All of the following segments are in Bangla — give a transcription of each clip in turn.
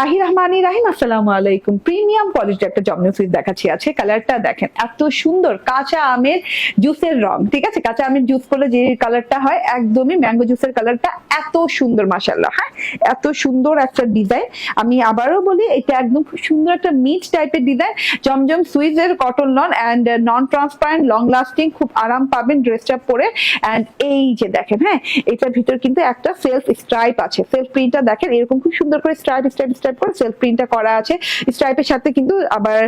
রহমানির রহিম, আসসালামু আলাইকুম। প্রিমিয়াম কোয়ালিটির একটা জমনি ফ্রিজ দেখাচ্ছি। আছে কালারটা দেখেন, এত সুন্দর কাঁচা আমের জুসের রং। ঠিক আছে, কাঁচা আমের জুস করলে যে কালারটা হয় একদমই ম্যাঙ্গো জুসের কালারটা, এত সুন্দর মাশাআল্লাহ। হ্যাঁ, এত সুন্দর একটা ডিজাইন। আমি আবারও বলি, এটা একদম খুব সুন্দর একটা মিড টাইপের ডিজাইন। জমজম সুইজের cotton lawn and non transparent, long lasting, খুব আরাম পাবেন ড্রেসটা পরে। অ্যান্ড এই যে দেখেন, হ্যাঁ, এটার ভিতর কিন্তু একটা সেলফ স্ট্রাইপ আছে। সেলফ প্রিন্টটা দেখেন, এরকম খুব সুন্দর করে স্ট্রাইপ স্ট্রাইপ স্ট্রাইপ করে সেলফ প্রিন্টটা করা আছে। স্ট্রাইপের সাথে কিন্তু আবার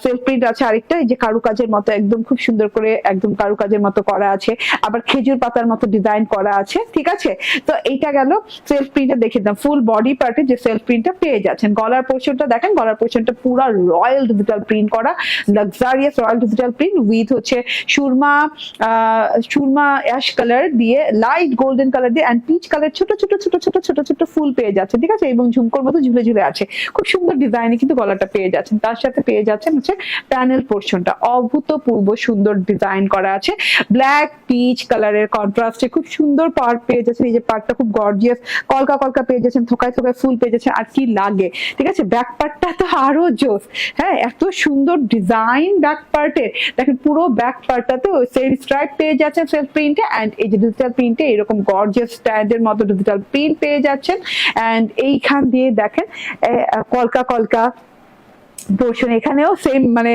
সেলফ প্রিন্ট আছে আরেকটা, এই যে কারুকাজের মতো একদম খুব সুন্দর করে একদম কারুকাজের মতো করা আছে। আবার খেজুর পাতার মতো ডিজাইন করা আছে। ঠিক আছে, তো এইটা গেল সেলফ প্রিন্টটা। দেখে দাম ফুল বডি পার্টে যে সেলফ প্রিন্টটা পেয়ে যাচ্ছেন। গলার পোর্শনটা দেখেন, গলার পোর্শনটা পুরো রয়্যাল ডিজিটাল প্রিন্ট করা, luxurious royal digital print with হচ্ছে সুরমা সুরমা অ্যাশ কালার দিয়ে, লাইট গোল্ডেন কালার দিয়ে অ্যান্ড পিচ কালার ছোট ছোট ছোট ছোট ছোট ছোট ফুল পেয়ে যাচ্ছে। ঠিক আছে, এবং ঝুমকোর মতো ঝুলে ঝুলে আছে। খুব সুন্দর ডিজাইনে কিন্তু গলাটা পেয়ে যাচ্ছেন। তার সাথে পেয়ে যাচ্ছেন হচ্ছে প্যানেল পোর্শনটা, অভূতপূর্ব সুন্দর ডিজাইন করা আছে। ব্ল্যাক পিচ কালারের কন্ট্রাস্টে খুব সুন্দর পার্ট পেয়ে যাচ্ছেন। এই যে পার্টটা খুব গর্জিয়াস, কলকা কলকা পেয়ে যাচ্ছেন, থোকায় থোকায় ফুল পেয়ে যাচ্ছেন। আর কি লাগে! ঠিক আছে, ব্যাক পার্টটা তো আরো জোস। হ্যাঁ, এত সুন্দর ডিজাইন ব্যাক পার্টের। দেখেন পুরো ব্যাক পার্টটাতে সেম স্ট্রাইপ পেয়ে যাচ্ছেন সেলফ প্রিন্টে, এন্ড এই যে ডিজিটাল প্রিন্টে এরকম গর্জিয়াস স্ট্যান্ডের মতো ডিজিটাল প্রিন্ট পেয়ে যাচ্ছেন। এন্ড এইখান দিয়ে দেখেন কলকা কলকা পোর্শন, এখানেও সেম মানে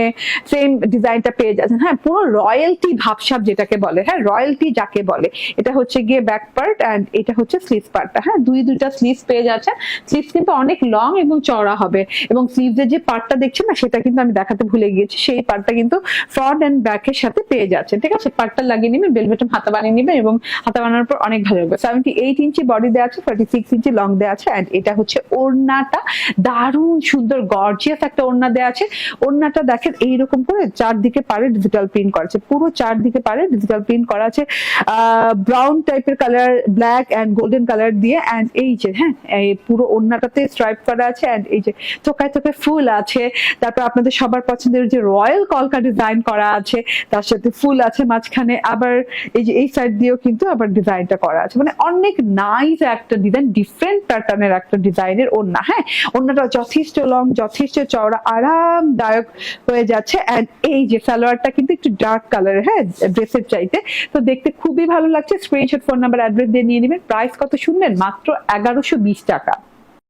সেম ডিজাইনটা পেয়ে যাচ্ছেন। হ্যাঁ, পুরো রয়্যালটি ভাবসাব যেটাকে বলে, হ্যাঁ রয়্যালটি যাকে বলে। এটা হচ্ছে গিয়ে ব্যাক পার্ট এন্ড এটা হচ্ছে স্লিভস পার্টটা। হ্যাঁ, দুইটা স্লিভস পেয়ে যাচ্ছেন। স্লিভস কিন্তু অনেক লং এবং চওড়া হবে, এবং স্লিভসের যে পার্টটা দেখছেন না, সেটা কিন্তু আমি দেখাতে ভুলে গিয়েছি। সেই পার্টটা কিন্তু ফ্রন্ট এন্ড ব্যাকের সাথে পেয়ে যাচ্ছেন। ঠিক আছে, পার্টটা লাগিয়ে নেবেন, বেল বটম হাতা বানিয়ে নেবেন, এবং হাতা বানানোর পর অনেক ভালো লাগবে। 78 ইঞ্চি বডি দেওয়া আছে, 46 ইঞ্চি লং দেওয়া আছে। এন্ড এটা হচ্ছে ওড়নাটা, দারুণ সুন্দর গর্জিয়াস একটা ওড়না দেওয়া আছে। ওড়নাটা দেখেন এইরকম করে চারদিকে পারে ডিজিটাল প্রিন্ট করা আছে, পুরো চারদিকে পারে ডিজিটাল প্রিন্ট করা আছে। ব্রাউন টাইপের colour, black and golden colour দিয়ে। এন্ড এই যে হ্যাঁ, এই পুরো ওড়নাটাতে স্ট্রাইপ করা আছে। এন্ড এই যে থোকায় থোকায় ফুল আছে। তারপর আপনাদের সবার পছন্দের যে রয়্যাল কলকা ডিজাইন করা আছে, তার সাথে ফুল আছে মাঝখানে। আবার এই যে এই সাইড দিয়েও কিন্তু আবার ডিজাইনটা করা আছে। মানে অনেক নাইস একটা ডিজাইন, ডিফারেন্ট প্যাটার্নের একটা ডিজাইনের ওড়না। হ্যাঁ, ওড়নাটা যথেষ্ট লং, যথেষ্ট চওড়া, আরামদায়ক হয়ে যাচ্ছে। এন্ড এই যে সালোয়ারটা কিন্তু একটু ডার্ক কালারের, হ্যাঁ ড্রেসের চাইতে, তো দেখতে খুবই ভালো লাগছে। স্ক্রিনশট, ফোন নাম্বার, অ্যাড্রেস দিয়ে নিয়ে নেবেন। প্রাইস কত শুনবেন? মাত্র 1120 টাকা।